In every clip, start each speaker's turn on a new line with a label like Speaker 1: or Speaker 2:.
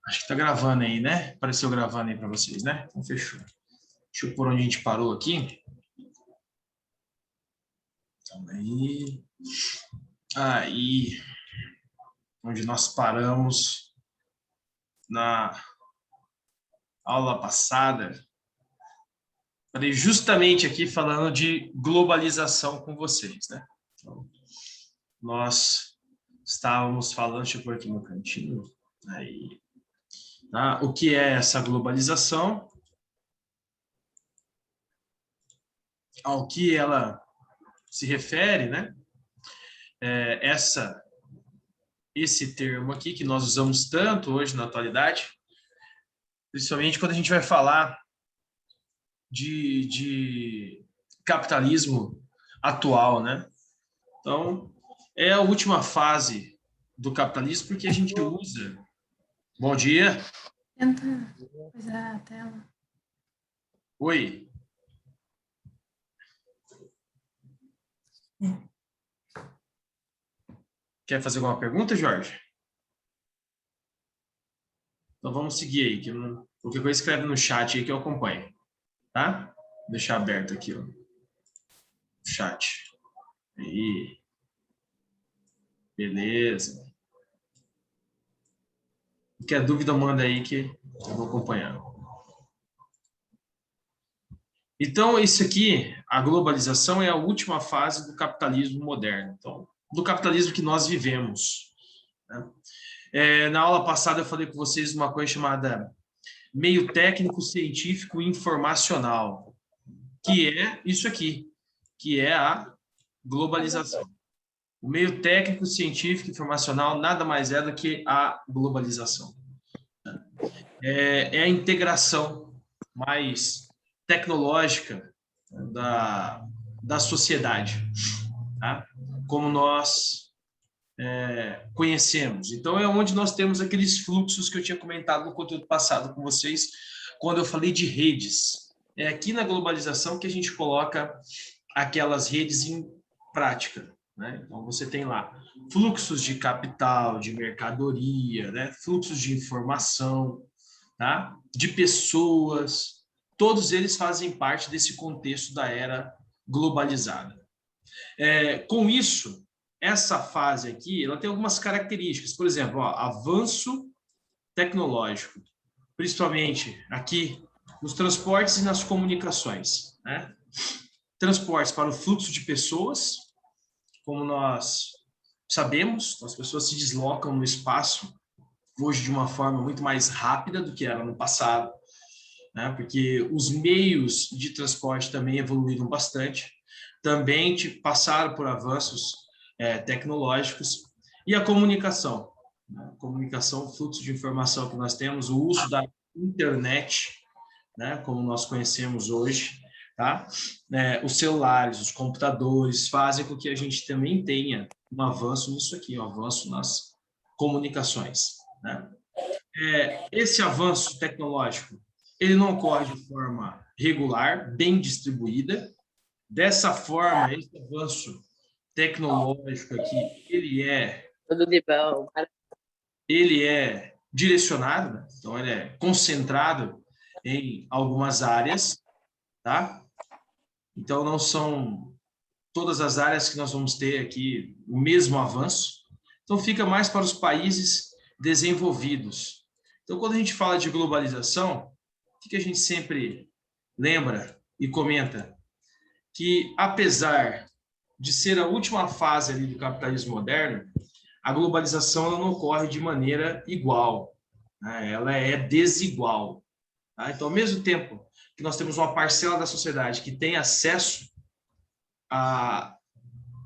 Speaker 1: Acho que tá gravando aí, né? Apareceu gravando aí para vocês, né? Então, fechou. Deixa eu pôr onde a gente parou aqui. Então, aí, onde nós paramos na aula passada. Falei justamente aqui falando de globalização com vocês, né? Então, nós estávamos falando, deixa eu pôr aqui no cantinho. Aí, tá? O que é essa globalização? Ao que ela se refere, né? Esse termo aqui que nós usamos tanto hoje na atualidade, principalmente quando a gente vai falar de capitalismo atual, né? Então, é a última fase do capitalismo porque a gente usa... Bom dia.
Speaker 2: Tenta coisar a tela.
Speaker 1: Oi. Quer fazer alguma pergunta, Jorge? Então vamos seguir aí, que qualquer coisa escreve no chat aí que eu acompanho, tá? Vou deixar aberto aqui, ó, o chat. Aí. Beleza. Qualquer dúvida, manda aí que eu vou acompanhando. Então, isso aqui, a globalização é a última fase do capitalismo moderno, então, do capitalismo que nós vivemos, né? Na aula passada eu falei com vocês uma coisa chamada meio técnico, científico e informacional, que é isso aqui, que é a globalização. O meio técnico, científico e informacional nada mais é do que a globalização. É a integração mais tecnológica da sociedade, tá? Como nós conhecemos. Então, é onde nós temos aqueles fluxos que eu tinha comentado no conteúdo passado com vocês, quando eu falei de redes. É aqui na globalização que a gente coloca aquelas redes em prática, né? Então, você tem lá fluxos de capital, de mercadoria, né? Fluxos de informação, tá? De pessoas, todos eles fazem parte desse contexto da era globalizada. Com isso, essa fase aqui, ela tem algumas características, por exemplo, ó, avanço tecnológico, principalmente aqui nos transportes e nas comunicações, né? Transportes para o fluxo de pessoas, como nós sabemos, as pessoas se deslocam no espaço hoje de uma forma muito mais rápida do que era no passado, né? Porque os meios de transporte também evoluíram bastante, também passaram por avanços tecnológicos, e a comunicação, né? Comunicação, o fluxo de informação que nós temos, o uso da internet, né? Como nós conhecemos hoje, tá? Os celulares, os computadores fazem com que a gente também tenha um avanço nisso aqui, um avanço nas comunicações, né? Esse avanço tecnológico, ele não ocorre de forma regular, bem distribuída. Dessa forma, esse avanço tecnológico aqui, ele é direcionado, né? Então ele é concentrado em algumas áreas, tá? Então não são todas as áreas que nós vamos ter aqui o mesmo avanço. Então fica mais para os países desenvolvidos. Então, quando a gente fala de globalização, o que a gente sempre lembra e comenta? Que, apesar de ser a última fase ali do capitalismo moderno, a globalização ela não ocorre de maneira igual, né? Ela é desigual. Tá? Então, ao mesmo tempo que nós temos uma parcela da sociedade que tem acesso a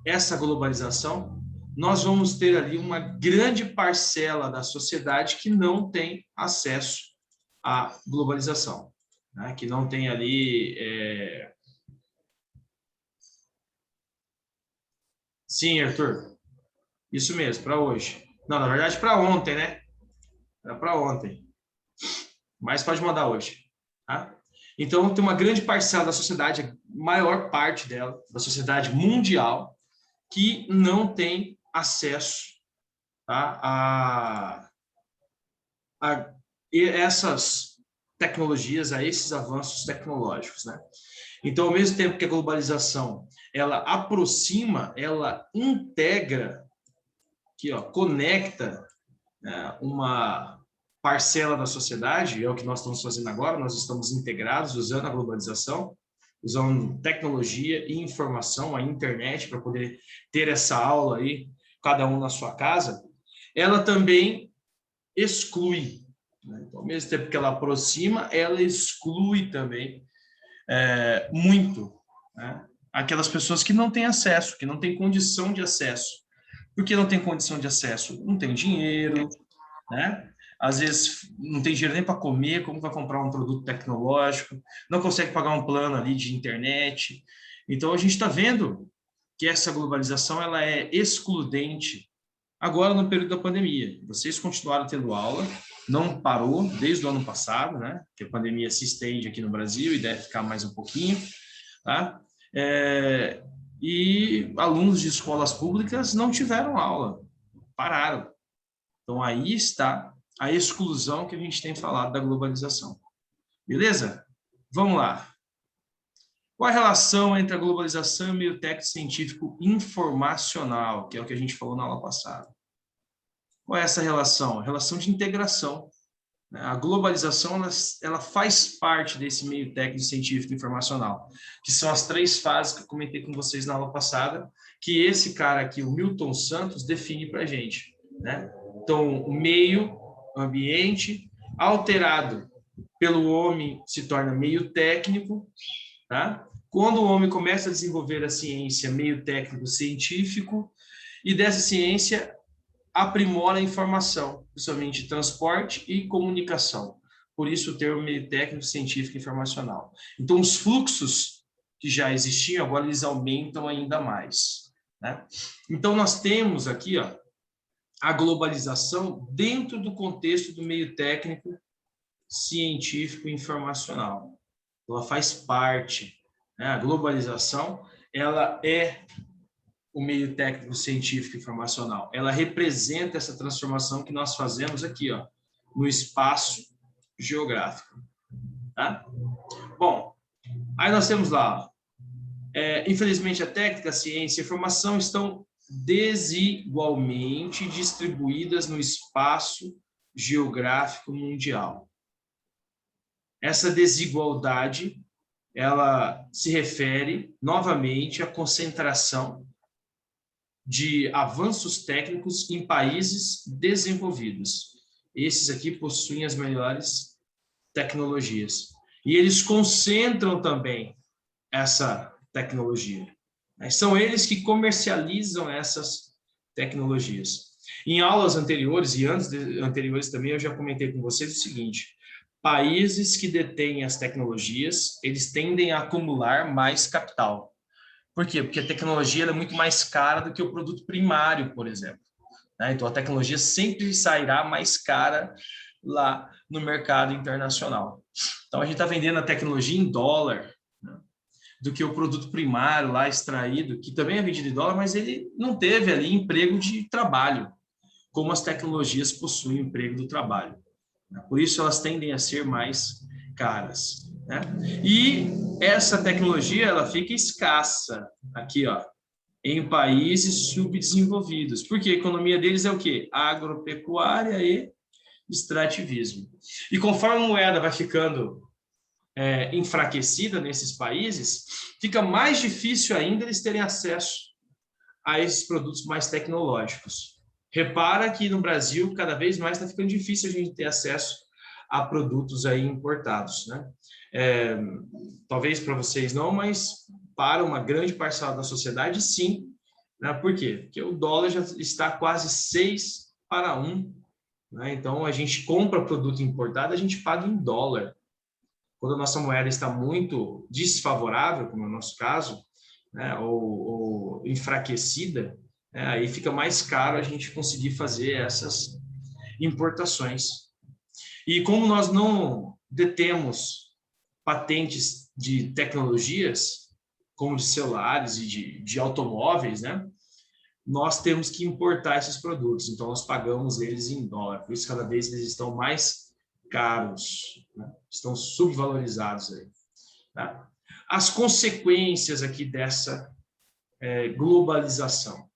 Speaker 1: essa globalização, nós vamos ter ali uma grande parcela da sociedade que não tem acesso à globalização, né? Que não tem ali... Sim, Arthur, isso mesmo, para hoje. Não, na verdade, para ontem, né? Era para ontem. Mas pode mandar hoje, tá? Então, tem uma grande parcela da sociedade, a maior parte dela, da sociedade mundial, que não tem acesso, tá, a essas tecnologias, a esses avanços tecnológicos, né? Então, ao mesmo tempo que a globalização, ela aproxima, ela integra, aqui, ó, conecta uma parcela da sociedade, é o que nós estamos fazendo agora, nós estamos integrados usando a globalização, usando tecnologia e informação, a internet, para poder ter essa aula aí, cada um na sua casa. Ela também exclui, né? Então, ao mesmo tempo que ela aproxima, ela exclui também muito, né? Aquelas pessoas que não têm acesso, que não têm condição de acesso. Por que não tem condição de acesso? Não tem dinheiro, né? Às vezes não tem dinheiro nem para comer, como vai comprar um produto tecnológico, não consegue pagar um plano ali de internet. Então, a gente está vendo que essa globalização ela é excludente. Agora, no período da pandemia, vocês continuaram tendo aula, não parou desde o ano passado, né? Que a pandemia se estende aqui no Brasil e deve ficar mais um pouquinho, tá? E alunos de escolas públicas não tiveram aula, pararam. Então, aí está a exclusão que a gente tem falado da globalização. Beleza? Vamos lá. Qual a relação entre a globalização e o meio técnico científico informacional, que é o que a gente falou na aula passada? Qual é essa relação? A relação de integração. A globalização ela faz parte desse meio técnico científico informacional, que são as 3 fases que eu comentei com vocês na aula passada, que esse cara aqui, o Milton Santos, define para a gente, né? Então, o meio, ambiente, alterado pelo homem se torna meio técnico, tá? Quando o homem começa a desenvolver a ciência, meio técnico científico, e dessa ciência aprimora a informação, principalmente transporte e comunicação. Por isso o termo meio técnico científico informacional. Então, os fluxos que já existiam, agora eles aumentam ainda mais, né? Então, nós temos aqui, ó, a globalização dentro do contexto do meio técnico científico informacional. Ela faz parte, né? A globalização, ela é o meio técnico científico informacional. Ela representa essa transformação que nós fazemos aqui, ó, no espaço geográfico. Tá? Bom, aí nós temos lá, infelizmente a técnica, a ciência e a informação estão desigualmente distribuídas no espaço geográfico mundial. Essa desigualdade, ela se refere novamente à concentração de avanços técnicos em países desenvolvidos. Esses aqui possuem as melhores tecnologias. E eles concentram também essa tecnologia. São eles que comercializam essas tecnologias. Em aulas anteriores e anteriores também, eu já comentei com vocês o seguinte: países que detêm as tecnologias, eles tendem a acumular mais capital. Por quê? Porque a tecnologia é muito mais cara do que o produto primário, por exemplo. Então, a tecnologia sempre sairá mais cara lá no mercado internacional. Então, a gente está vendendo a tecnologia em dólar, né, do que o produto primário lá extraído, que também é vendido em dólar, mas ele não teve ali emprego de trabalho, como as tecnologias possuem emprego do trabalho. Por isso, elas tendem a ser mais caras, né? E essa tecnologia ela fica escassa aqui, ó, em países subdesenvolvidos, porque a economia deles é o quê? Agropecuária e extrativismo. E conforme a moeda vai ficando enfraquecida nesses países, fica mais difícil ainda eles terem acesso a esses produtos mais tecnológicos. Repara que no Brasil, cada vez mais está ficando difícil a gente ter acesso a produtos aí importados, né? Talvez para vocês não, mas para uma grande parcela da sociedade, sim. Né? Por quê? Porque o dólar já está quase 6-1. Né? Então, a gente compra produto importado, a gente paga em dólar. Quando a nossa moeda está muito desfavorável, como é o nosso caso, né? ou enfraquecida, né? Aí fica mais caro a gente conseguir fazer essas importações. E como nós não detemos patentes de tecnologias, como de celulares e de automóveis, né? Nós temos que importar esses produtos, então nós pagamos eles em dólar, por isso cada vez eles estão mais caros, né? Estão subvalorizados aí. Tá? As consequências aqui dessa globalização.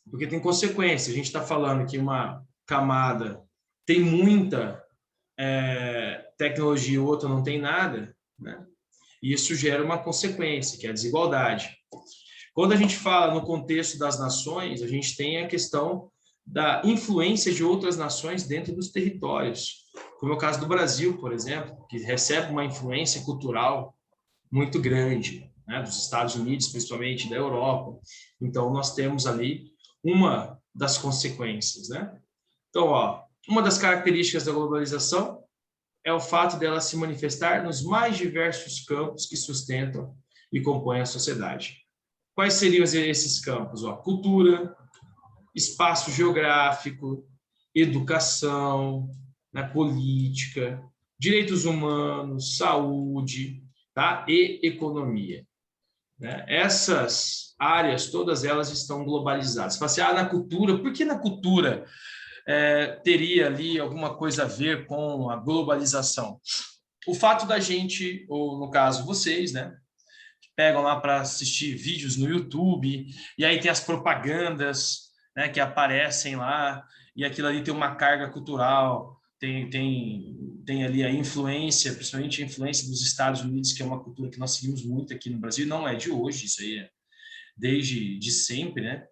Speaker 1: Porque tem consequência. A gente está falando que uma camada tem muita tecnologia e outra não tem nada, né? E isso gera uma consequência, que é a desigualdade. Quando a gente fala no contexto das nações, a gente tem a questão da influência de outras nações dentro dos territórios, como é o caso do Brasil, por exemplo, que recebe uma influência cultural muito grande, né, dos Estados Unidos, principalmente da Europa. Então, nós temos ali uma das consequências, né? Então, ó, uma das características da globalização é o fato dela se manifestar nos mais diversos campos que sustentam e compõem a sociedade. Quais seriam esses campos? Ó, cultura, espaço geográfico, educação, né, política, direitos humanos, saúde, tá? E economia. Né? Essas áreas, todas elas estão globalizadas. Você fala assim, na cultura, por que na cultura teria ali alguma coisa a ver com a globalização? O fato da gente, ou no caso vocês, né, pegam lá para assistir vídeos no YouTube, e aí tem as propagandas, né, que aparecem lá, e aquilo ali tem uma carga cultural, tem ali a influência, principalmente a influência dos Estados Unidos, que é uma cultura que nós seguimos muito aqui no Brasil, não é de hoje, isso aí é desde de sempre, né?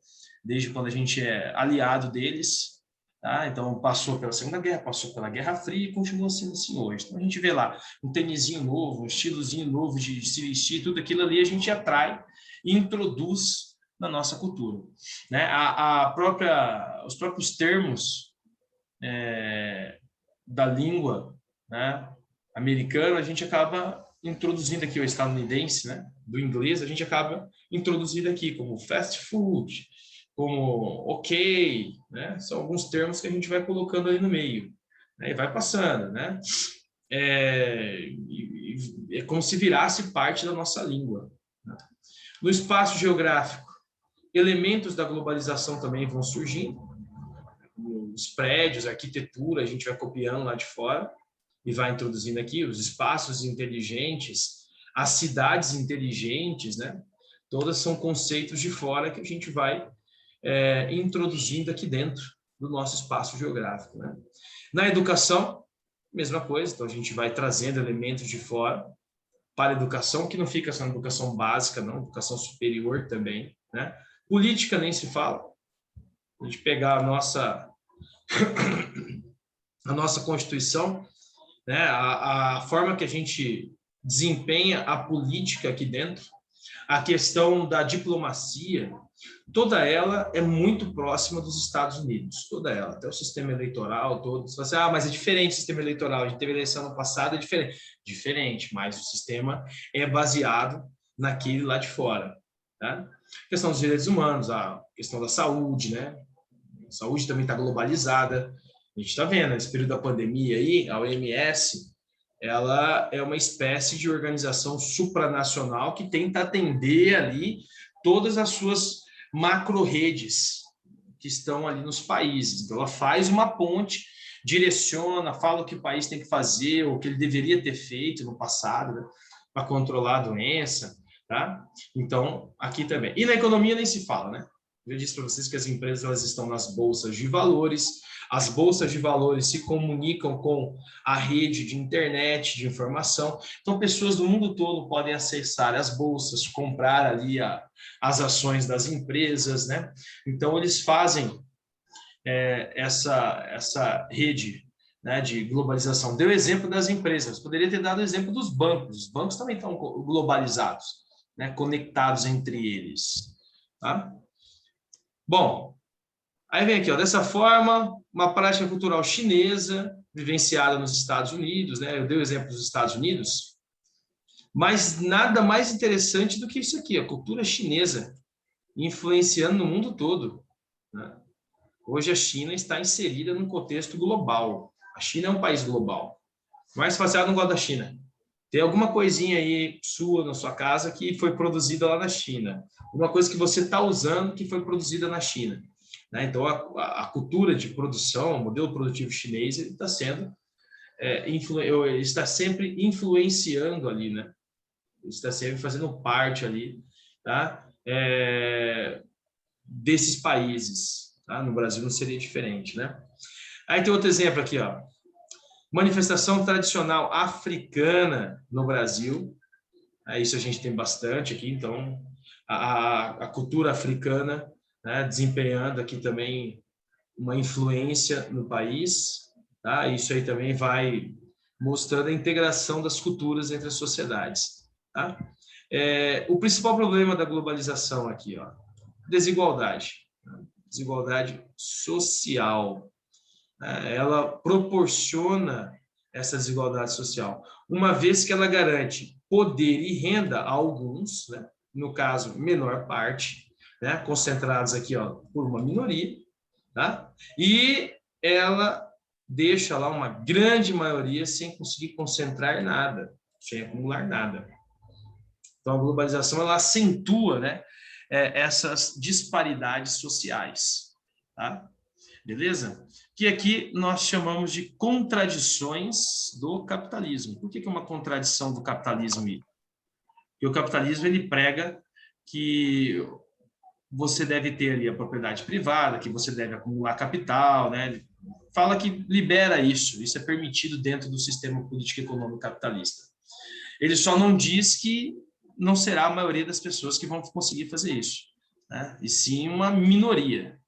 Speaker 1: Desde quando a gente é aliado deles, tá? Então passou pela Segunda Guerra, passou pela Guerra Fria e continua sendo assim hoje. Então a gente vê lá um tênisinho novo, um estilozinho novo de se vestir, tudo aquilo ali a gente atrai e introduz na nossa cultura, né? Os próprios termos da língua, né, americana, a gente acaba introduzindo aqui, o estadunidense, né, do inglês, a gente acaba introduzindo aqui como fast food, como ok, né, são alguns termos que a gente vai colocando ali no meio, né, e vai passando, né, é como se virasse parte da nossa língua. Né? No espaço geográfico, elementos da globalização também vão surgindo, os prédios, a arquitetura, a gente vai copiando lá de fora e vai introduzindo aqui os espaços inteligentes, as cidades inteligentes, né? Todas são conceitos de fora que a gente vai introduzindo aqui dentro do nosso espaço geográfico, né? Na educação, mesma coisa, então a gente vai trazendo elementos de fora para a educação, que não fica só na educação básica, não, educação superior também, né? Política nem se fala. A gente pegar a nossa Constituição, né, a forma que a gente desempenha a política aqui dentro, a questão da diplomacia, toda ela é muito próxima dos Estados Unidos, toda ela, até o sistema eleitoral todo. Você fala assim, mas é diferente o sistema eleitoral, a gente teve eleição no passado, é diferente. Diferente, mas o sistema é baseado naquele lá de fora. Tá? A questão dos direitos humanos, a questão da saúde, né? A saúde também está globalizada. A gente está vendo, nesse período da pandemia aí, a OMS, ela é uma espécie de organização supranacional que tenta atender ali todas as suas macro-redes que estão ali nos países. Então, ela faz uma ponte, direciona, fala o que o país tem que fazer, o que ele deveria ter feito no passado, né, para controlar a doença, tá? Então, aqui também. E na economia nem se fala, né? Eu disse para vocês que as empresas elas estão nas bolsas de valores, as bolsas de valores se comunicam com a rede de internet, de informação, então pessoas do mundo todo podem acessar as bolsas, comprar ali as ações das empresas, né? Então eles fazem essa rede, né, de globalização. Deu exemplo das empresas, poderia ter dado exemplo dos bancos, os bancos também estão globalizados, né, conectados entre eles, tá? Bom, aí vem aqui, ó, dessa forma, uma prática cultural chinesa, vivenciada nos Estados Unidos, né? Eu dei o exemplo dos Estados Unidos, mas nada mais interessante do que isso aqui, a cultura chinesa influenciando no mundo todo, né? Hoje a China está inserida num contexto global. A China é um país global. Mas se você não gosta da China, tem alguma coisinha aí sua na sua casa que foi produzida lá na China. Uma coisa que você está usando que foi produzida na China. né? Então, a cultura de produção, o modelo produtivo chinês, ele está sendo está sempre influenciando ali, né? Está sempre fazendo parte ali, tá? Desses países, tá? No Brasil não seria diferente, né? Aí tem outro exemplo aqui, ó. Manifestação tradicional africana no Brasil. Isso a gente tem bastante aqui, então a cultura africana, né, desempenhando aqui também uma influência no país, tá? Isso aí também vai mostrando a integração das culturas entre as sociedades, tá? O principal problema da globalização aqui, ó, desigualdade social. Ela proporciona essa desigualdade social, uma vez que ela garante poder e renda a alguns, né? No caso, menor parte, né? Concentrados aqui, ó, por uma minoria, tá? E ela deixa lá uma grande maioria sem conseguir concentrar nada, sem acumular nada. Então, a globalização ela acentua, né, essas disparidades sociais, tá? Beleza? Que aqui nós chamamos de contradições do capitalismo. Por que é uma contradição do capitalismo? Porque o capitalismo ele prega que você deve ter ali a propriedade privada, que você deve acumular capital, né? Ele fala que libera isso é permitido dentro do sistema político e econômico capitalista. Ele só não diz que não será a maioria das pessoas que vão conseguir fazer isso, né? E sim uma minoria,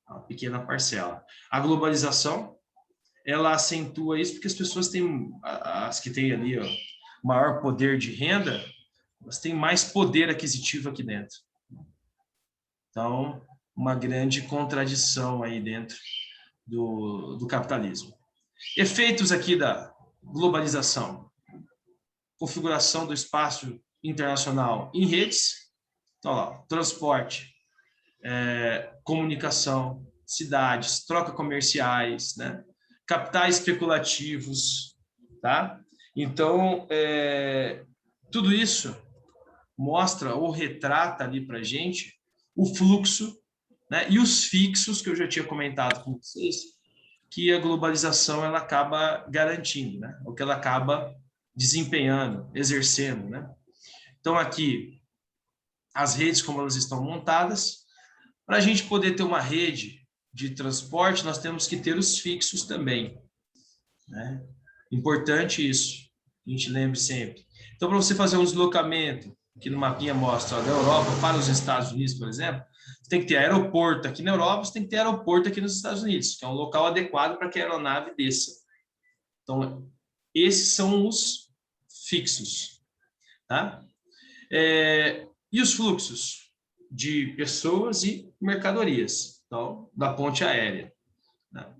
Speaker 1: uma pequena parcela. A globalização, ela acentua isso porque as pessoas têm, as que têm ali, ó, maior poder de renda, elas têm mais poder aquisitivo aqui dentro. Então, uma grande contradição aí dentro do capitalismo. Efeitos aqui da globalização. Configuração do espaço internacional em redes. Então, lá, transporte, comunicação, cidades, troca comerciais, né? Capitais especulativos, tá? Então, tudo isso mostra ou retrata ali para a gente o fluxo, né? E os fixos que eu já tinha comentado com vocês, que a globalização ela acaba garantindo, né? O que ela acaba desempenhando, exercendo, né? Então, aqui, as redes como elas estão montadas. Para a gente poder ter uma rede de transporte, nós temos que ter os fixos também, né? Importante isso, a gente lembre sempre. Então, para você fazer um deslocamento, que no mapinha mostra, ó, da Europa para os Estados Unidos, por exemplo, você tem que ter aeroporto aqui na Europa, você tem que ter aeroporto aqui nos Estados Unidos, que é um local adequado para que a aeronave desça. Então, esses são os fixos, tá? E os fluxos de pessoas e mercadorias, então, da ponte aérea, né?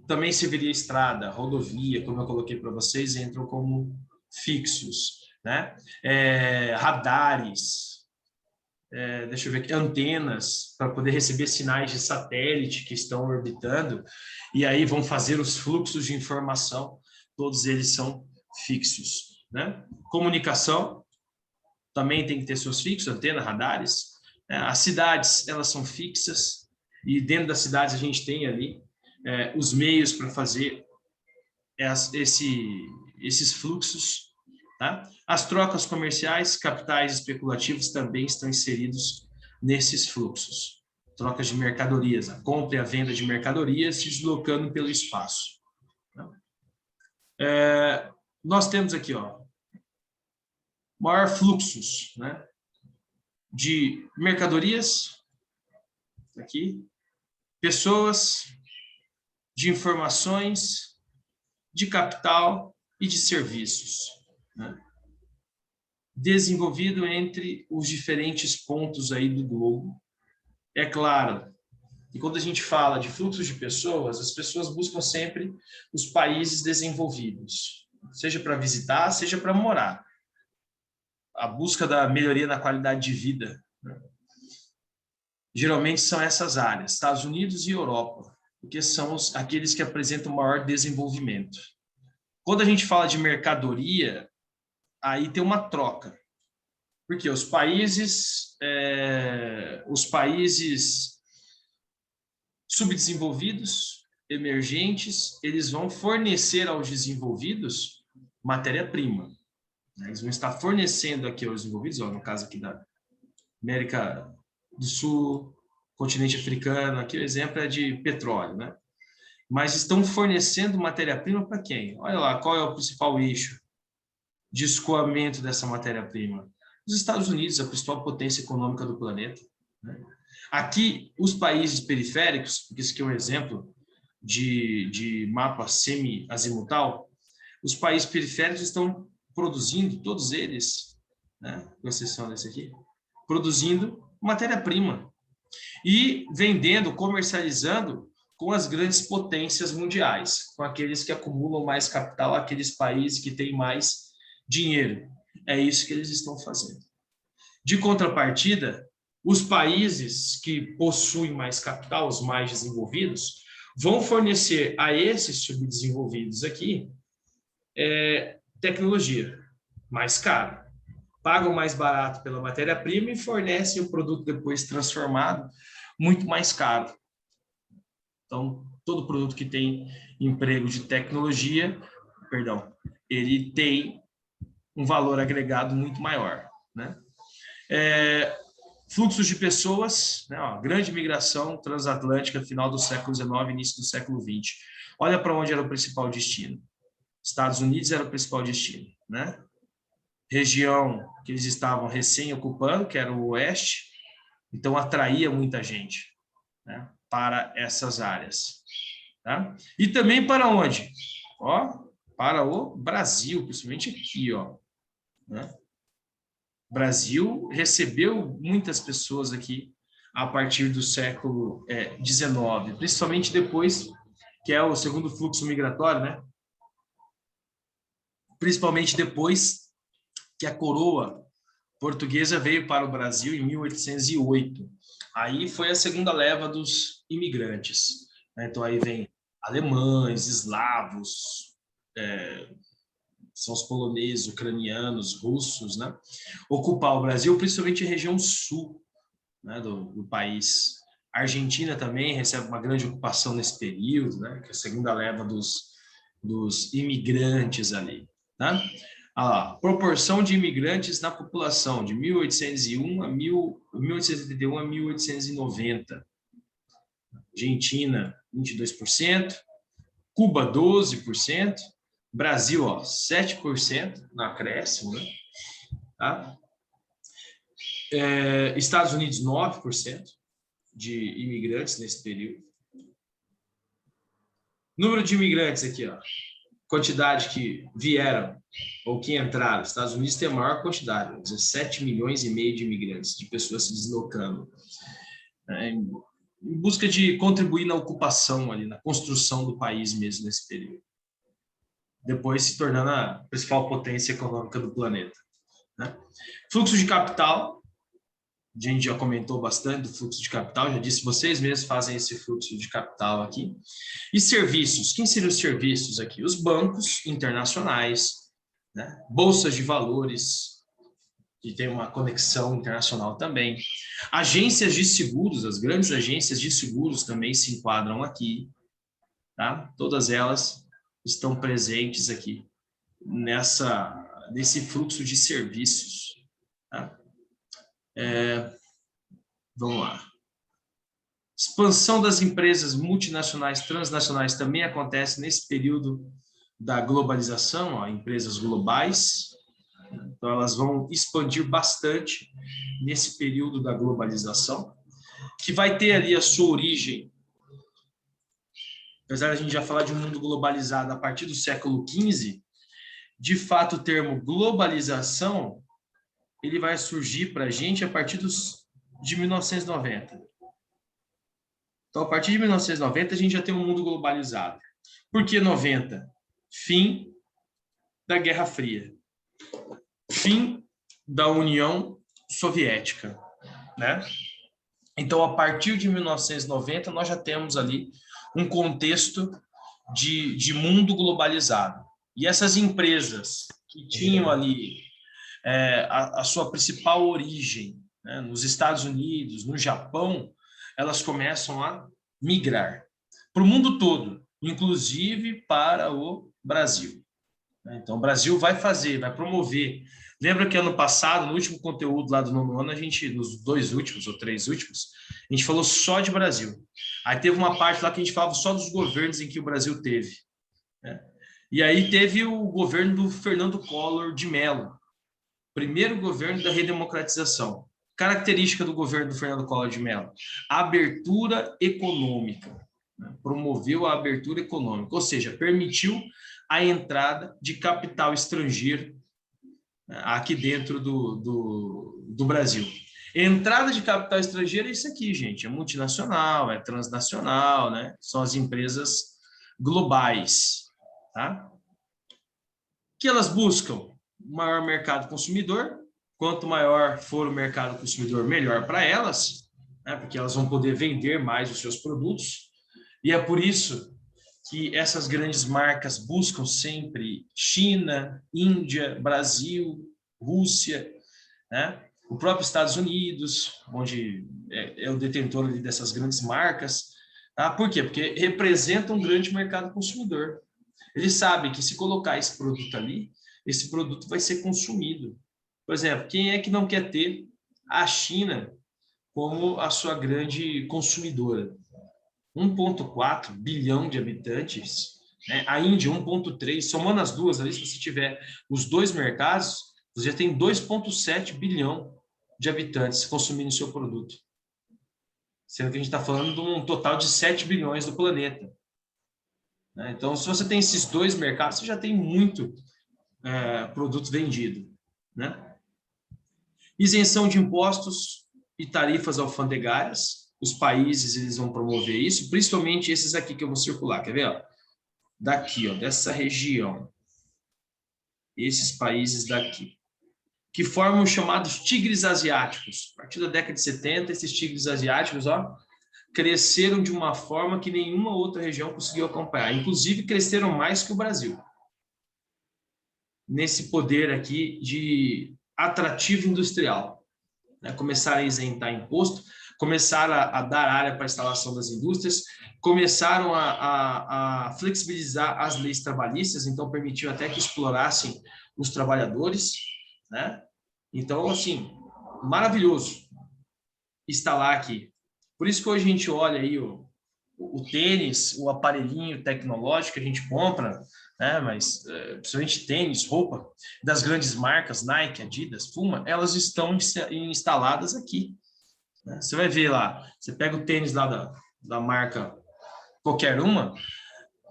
Speaker 1: Também serviria estrada, rodovia, como eu coloquei para vocês, entram como fixos, né? Radares, deixa eu ver aqui, antenas para poder receber sinais de satélite que estão orbitando e aí vão fazer os fluxos de informação, todos eles são fixos, né? Comunicação também tem que ter seus fixos, antena, radares. As cidades, elas são fixas e dentro das cidades a gente tem ali os meios para fazer esses fluxos, tá? As trocas comerciais, capitais especulativos também estão inseridos nesses fluxos. Trocas de mercadorias, a compra e a venda de mercadorias se deslocando pelo espaço. Nós temos aqui, ó, maior fluxos, né, de mercadorias, aqui, pessoas, de informações, de capital e de serviços, né? Desenvolvido entre os diferentes pontos aí do globo. É claro, e quando a gente fala de fluxos de pessoas, as pessoas buscam sempre os países desenvolvidos, seja para visitar, seja para morar. A busca da melhoria na qualidade de vida, né? Geralmente são essas áreas, Estados Unidos e Europa, porque são aqueles que apresentam maior desenvolvimento. Quando a gente fala de mercadoria, aí tem uma troca, porque os países Subdesenvolvidos, emergentes, eles vão fornecer aos desenvolvidos matéria-prima. Eles vão estar fornecendo aqui aos desenvolvidos, ó, no caso aqui da América do Sul, continente africano, aqui o exemplo é de petróleo, né? Mas estão fornecendo matéria-prima para quem? Olha lá, qual é o principal eixo de escoamento dessa matéria-prima? Os Estados Unidos, a principal potência econômica do planeta, né? Aqui, os países periféricos, porque esse aqui é um exemplo de mapa semi-azimutal, os países periféricos estão produzindo, todos eles, né, com exceção desse aqui, produzindo matéria-prima e vendendo, comercializando com as grandes potências mundiais, com aqueles que acumulam mais capital, aqueles países que têm mais dinheiro. É isso que eles estão fazendo. De contrapartida, os países que possuem mais capital, os mais desenvolvidos, vão fornecer a esses subdesenvolvidos aqui tecnologia mais cara. Pagam mais barato pela matéria-prima e fornecem o produto depois transformado muito mais caro. Então, todo produto que tem emprego de tecnologia, ele tem um valor agregado muito maior, né? Fluxos de pessoas, né, ó, grande migração transatlântica, final do século XIX, início do século XX. Olha para onde era o principal destino. Estados Unidos era o principal destino, né? Região que eles estavam recém-ocupando, que era o Oeste, então atraía muita gente, né, para essas áreas. Tá? E também para onde? Ó, para o Brasil, principalmente aqui, ó, né? Brasil recebeu muitas pessoas aqui a partir do século XIX, principalmente depois, que é o segundo fluxo migratório, né? Principalmente depois que a coroa portuguesa veio para o Brasil em 1808. Aí foi a segunda leva dos imigrantes, né? Então aí vem alemães, eslavos, são os poloneses, ucranianos, russos, né? Ocupar o Brasil, principalmente a região sul, né, do país. A Argentina também recebe uma grande ocupação nesse período, né, que é a segunda leva dos imigrantes ali. Tá? Proporção de imigrantes na população, de 1881 a 1890. Argentina, 22%, Cuba, 12%, Brasil, ó, 7% no acréscimo, né? Tá? Estados Unidos, 9% de imigrantes nesse período. Número de imigrantes aqui, ó. Quantidade que vieram ou que entraram. Estados Unidos tem a maior quantidade, 17 milhões e meio de imigrantes, de pessoas se deslocando, em busca de contribuir na ocupação ali, na construção do país mesmo nesse período. Depois se tornando a principal potência econômica do planeta, né? Fluxo de capital, a gente já comentou bastante do fluxo de capital, já disse, vocês mesmos fazem esse fluxo de capital aqui. E serviços, quem seriam os serviços aqui? Os bancos internacionais, né? Bolsas de valores, que tem uma conexão internacional também. Agências de seguros, as grandes agências de seguros também se enquadram aqui, tá? Todas elas estão presentes aqui nesse fluxo de serviços, tá? Vamos lá. Expansão das empresas multinacionais, transnacionais também acontece nesse período da globalização, ó, empresas globais. Então, elas vão expandir bastante nesse período da globalização, que vai ter ali a sua origem, apesar de a gente já falar de um mundo globalizado a partir do século XV, de fato o termo globalização ele vai surgir para a gente a partir de 1990. Então, a partir de 1990, a gente já tem um mundo globalizado. Por que 90? Fim da Guerra Fria. Fim da União Soviética, né? Então, a partir de 1990, nós já temos ali um contexto de mundo globalizado. E essas empresas que tinham ali a sua principal origem, né, nos Estados Unidos, no Japão, elas começam a migrar para o mundo todo, inclusive para o Brasil. Então, o Brasil vai fazer, vai promover. Lembra que ano passado, no último conteúdo lá do nono ano, a gente, nos 2 últimos ou 3 últimos, a gente falou só de Brasil. Aí teve uma parte lá que a gente falava só dos governos em que o Brasil teve, né? E aí teve o governo do Fernando Collor de Mello, primeiro governo da redemocratização. Característica do governo do Fernando Collor de Mello: abertura econômica. Promoveu a abertura econômica, ou seja, permitiu a entrada de capital estrangeiro aqui dentro do Brasil. Entrada de capital estrangeiro é isso aqui, gente, é multinacional, é transnacional, né? São as empresas globais, tá? Que elas buscam maior mercado consumidor. Quanto maior for o mercado consumidor, melhor para elas, né? Porque elas vão poder vender mais os seus produtos. E é por isso que essas grandes marcas buscam sempre China, Índia, Brasil, Rússia, né? O próprio Estados Unidos, onde é o detentor ali dessas grandes marcas. Tá? Por quê? Porque representa um grande mercado consumidor. Eles sabem que se colocar esse produto ali, esse produto vai ser consumido. Por exemplo, quem é que não quer ter a China como a sua grande consumidora? 1,4 bilhão de habitantes, né? A Índia 1,3, somando as duas ali, se você tiver os dois mercados, você já tem 2,7 bilhão de habitantes consumindo seu produto. Sendo que a gente está falando de um total de 7 bilhões do planeta. Então, se você tem esses dois mercados, você já tem muito produto vendido, né? Isenção de impostos e tarifas alfandegárias. Os países eles vão promover isso, principalmente esses aqui que eu vou circular. Quer ver? Ó? Daqui, ó, dessa região. Esses países daqui. Que formam os chamados tigres asiáticos. A partir da década de 70, esses tigres asiáticos, ó, cresceram de uma forma que nenhuma outra região conseguiu acompanhar. Inclusive, cresceram mais que o Brasil. Nesse poder aqui de atrativo industrial. Né? Começaram a isentar imposto, começaram a dar área para a instalação das indústrias, começaram a flexibilizar as leis trabalhistas, então permitiu até que explorassem os trabalhadores, né? Então, assim, maravilhoso instalar aqui. Por isso que hoje a gente olha aí o tênis, o aparelhinho tecnológico que a gente compra, né? Mas principalmente tênis, roupa, das grandes marcas, Nike, Adidas, Puma, elas estão instaladas aqui. Né? Você vai ver lá, você pega o tênis lá da marca qualquer uma,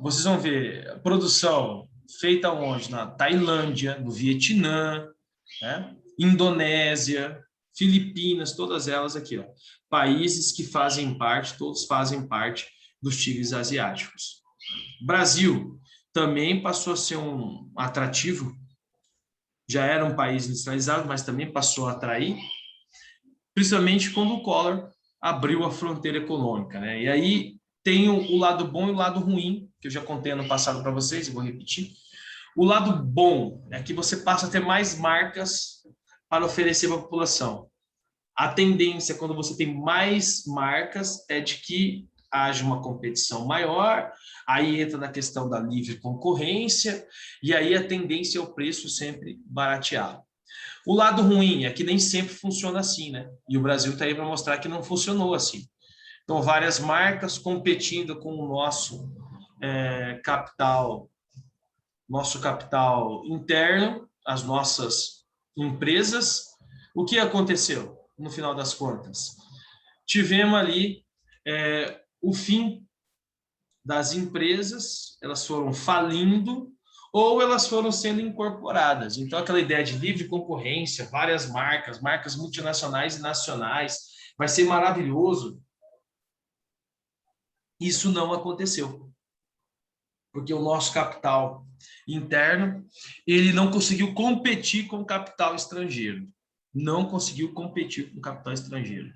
Speaker 1: vocês vão ver a produção feita onde? Na Tailândia, no Vietnã, né? Indonésia, Filipinas, todas elas aqui, ó. Países que fazem parte, todos fazem parte dos tigres asiáticos. Brasil também passou a ser um atrativo, já era um país industrializado, mas também passou a atrair, principalmente quando o Collor abriu a fronteira econômica, né? E aí tem o lado bom e o lado ruim, que eu já contei ano passado para vocês, e vou repetir. O lado bom é que você passa a ter mais marcas para oferecer para a população. A tendência, quando você tem mais marcas, é de que haja uma competição maior, aí entra na questão da livre concorrência, e aí a tendência é o preço sempre baratear. O lado ruim é que nem sempre funciona assim, né? E o Brasil está aí para mostrar que não funcionou assim. Então, várias marcas competindo com o nosso capital interno, as nossas empresas. O que aconteceu no final das contas? Tivemos ali o fim das empresas, elas foram falindo ou elas foram sendo incorporadas. Então, aquela ideia de livre concorrência, várias marcas multinacionais e nacionais, vai ser maravilhoso. Isso não aconteceu. Porque o nosso capital interno, ele não conseguiu competir com o capital estrangeiro. Não conseguiu competir com o capital estrangeiro.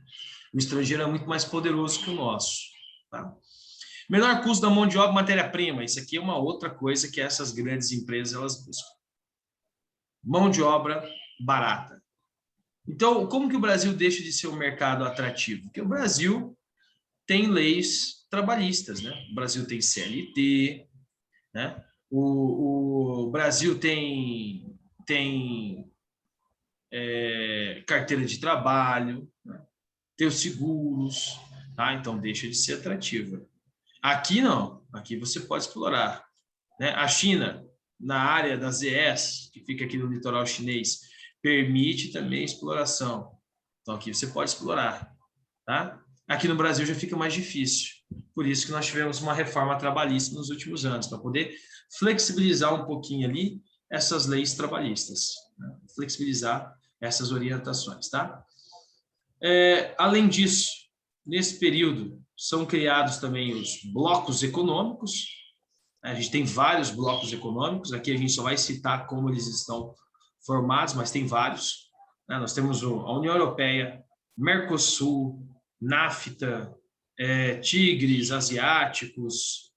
Speaker 1: O estrangeiro é muito mais poderoso que o nosso. Tá? Menor custo da mão de obra e matéria-prima. Isso aqui é uma outra coisa que essas grandes empresas elas buscam. Mão de obra barata. Então, como que o Brasil deixa de ser um mercado atrativo? Porque o Brasil tem leis trabalhistas, né? O Brasil tem CLT, né? O Brasil tem carteira de trabalho, né? Tem os seguros, tá? Então deixa de ser atrativa. Aqui não, aqui você pode explorar, né? A China, na área das ES, que fica aqui no litoral chinês, permite também exploração. Então aqui você pode explorar, tá? Aqui no Brasil já fica mais difícil. Por isso que nós tivemos uma reforma trabalhista nos últimos anos, para poder flexibilizar um pouquinho ali essas leis trabalhistas, né? Flexibilizar essas orientações, tá? Além disso, nesse período, são criados também os blocos econômicos. A gente tem vários blocos econômicos, aqui a gente só vai citar como eles estão formados, mas tem vários, né? Nós temos a União Europeia, Mercosul, NAFTA, tigres asiáticos,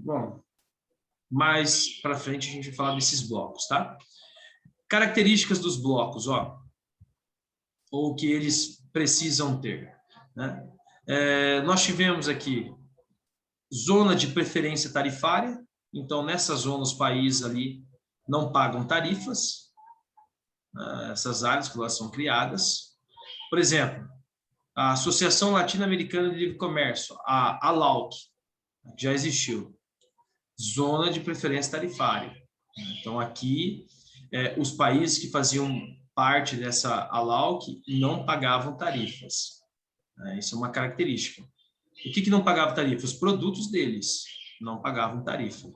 Speaker 1: bom, mais para frente a gente vai falar desses blocos, tá? Características dos blocos, ó, ou que eles precisam ter, né? Nós tivemos aqui zona de preferência tarifária, então nessa zona os países ali não pagam tarifas, essas áreas que elas são criadas. Por exemplo, a Associação Latino-Americana de Livre Comércio, a ALAUC, já existiu. Zona de preferência tarifária. Então, aqui, os países que faziam parte dessa ALAUC não pagavam tarifas. Isso é uma característica. O que não pagava tarifa? Os produtos deles não pagavam tarifa.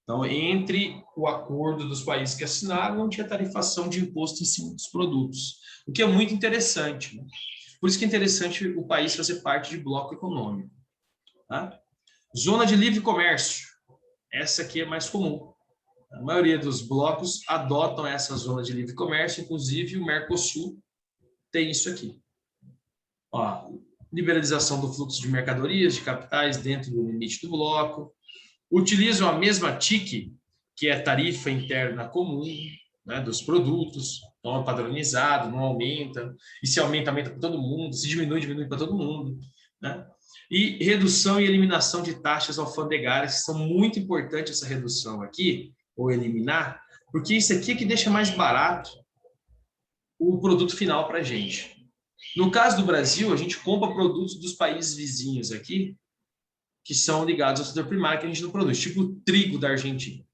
Speaker 1: Então, entre o acordo dos países que assinaram, não tinha tarifação de imposto em cima dos produtos, o que é muito interessante, né? Por isso que é interessante o país fazer parte de bloco econômico, tá? Zona de livre comércio. Essa aqui é mais comum. A maioria dos blocos adotam essa zona de livre comércio, inclusive o Mercosul tem isso aqui. Ó, liberalização do fluxo de mercadorias, de capitais dentro do limite do bloco. Utilizam a mesma TIC, que é tarifa interna comum, né, dos produtos. Então é padronizado, não aumenta. E se aumenta, aumenta para todo mundo. Se diminui, diminui para todo mundo, né? E redução e eliminação de taxas alfandegárias, que são muito importantes essa redução aqui, ou eliminar, porque isso aqui é que deixa mais barato o produto final para a gente. No caso do Brasil, a gente compra produtos dos países vizinhos aqui, que são ligados ao setor primário, que a gente não produz, tipo o trigo da Argentina.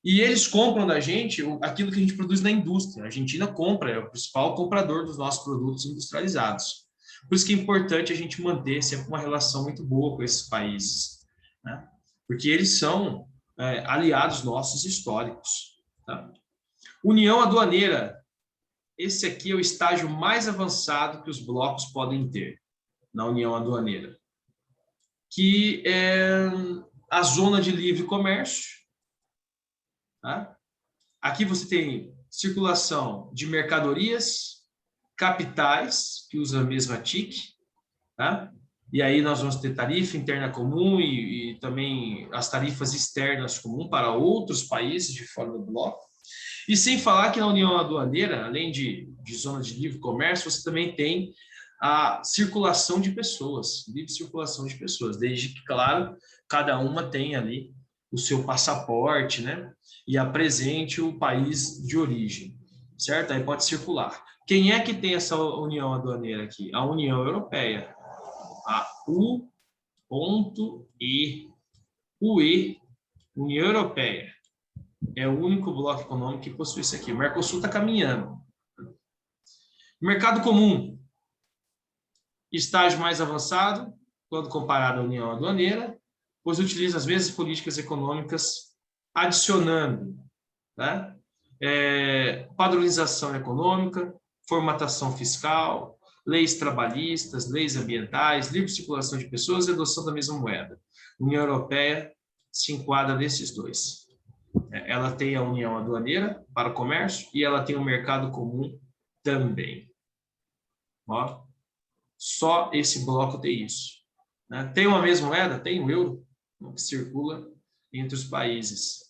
Speaker 1: E eles compram da gente aquilo que a gente produz na indústria. A Argentina compra, é o principal comprador dos nossos produtos industrializados. Por isso que é importante a gente manter sempre uma relação muito boa com esses países, né? Porque eles são aliados nossos históricos, tá? União aduaneira. Esse aqui é o estágio mais avançado que os blocos podem ter na União Aduaneira, que é a zona de livre comércio, tá? Aqui você tem circulação de mercadorias, capitais, que usa a mesma TIC, tá? E aí nós vamos ter tarifa interna comum e também as tarifas externas comum para outros países de fora do bloco. E sem falar que na União Aduaneira, além de zona de livre comércio, você também tem a circulação de pessoas, livre circulação de pessoas, desde que, claro, cada uma tem ali o seu passaporte, né? E apresente o país de origem, certo? Aí pode circular. Quem é que tem essa União Aduaneira aqui? A União Europeia, a UE, União Europeia. É o único bloco econômico que possui isso aqui. O Mercosul está caminhando. Mercado comum. Estágio mais avançado, quando comparado à União Aduaneira, pois utiliza as mesmas políticas econômicas, adicionando, né? Padronização econômica, formatação fiscal, leis trabalhistas, leis ambientais, livre circulação de pessoas e adoção da mesma moeda. A União Europeia se enquadra nesses dois. Ela tem a União Aduaneira para o comércio e ela tem o mercado comum também. Ó, só esse bloco tem isso, né? Tem uma mesma moeda? Tem o euro, que circula entre os países.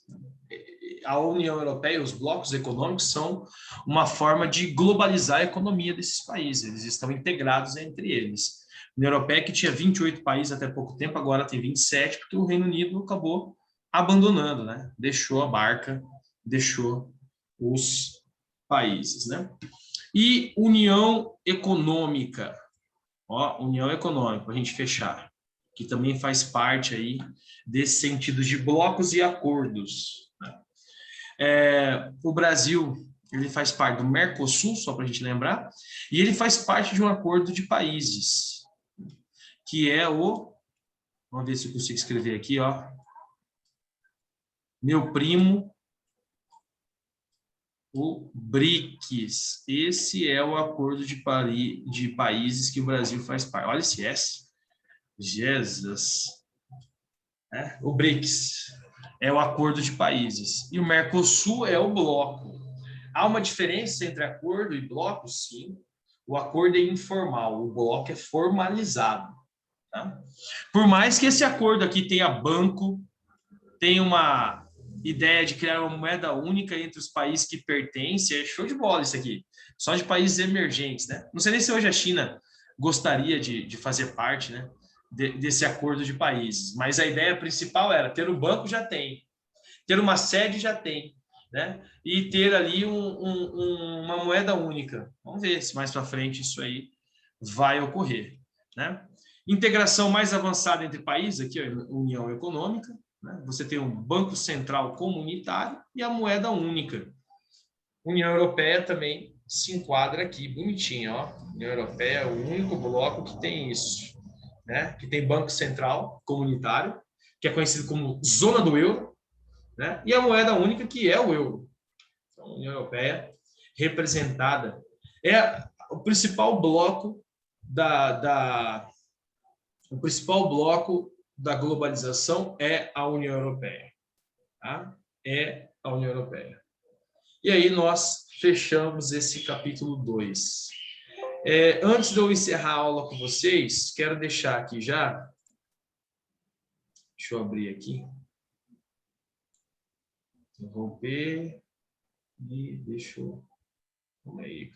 Speaker 1: A União Europeia, os blocos econômicos são uma forma de globalizar a economia desses países. Eles estão integrados entre eles. União Europeia que tinha 28 países até pouco tempo, agora tem 27, porque o Reino Unido acabou abandonando, né? Deixou a barca, deixou os países, né? E União Econômica, ó, União Econômica, para a gente fechar, que também faz parte aí desse sentido de blocos e acordos. O Brasil, ele faz parte do Mercosul, só para a gente lembrar, e ele faz parte de um acordo de países, que é o... Vamos ver se eu consigo escrever aqui, ó. Meu primo, o BRICS. Esse é o acordo de países que o Brasil faz parte. Olha esse S. Jesus. O BRICS é o acordo de países. E o Mercosul é o bloco. Há uma diferença entre acordo e bloco? Sim. O acordo é informal, o bloco é formalizado. Tá? Por mais que esse acordo aqui tenha banco, tenha uma ideia de criar uma moeda única entre os países que pertencem, é show de bola isso aqui. Só de países emergentes, né? Não sei nem se hoje a China gostaria de fazer parte, né, desse acordo de países, mas a ideia principal era ter o banco, já tem, ter uma sede, já tem, né? E ter ali uma moeda única. Vamos ver se mais para frente isso aí vai ocorrer, né? Integração mais avançada entre países, aqui, ó, União Econômica, né? Você tem um Banco Central Comunitário e a moeda única. União Europeia também se enquadra aqui, bonitinho, ó. União Europeia é o único bloco que tem isso, né? Que tem Banco Central Comunitário, que é conhecido como Zona do Euro, né? E a moeda única, que é o euro. Então, a União Europeia representada é o principal bloco o principal bloco da globalização é a União Europeia. Tá? É a União Europeia. E aí nós fechamos esse capítulo 2. Antes de eu encerrar a aula com vocês, quero deixar aqui já... Deixa eu abrir aqui. Romper. E deixa eu... Calma aí.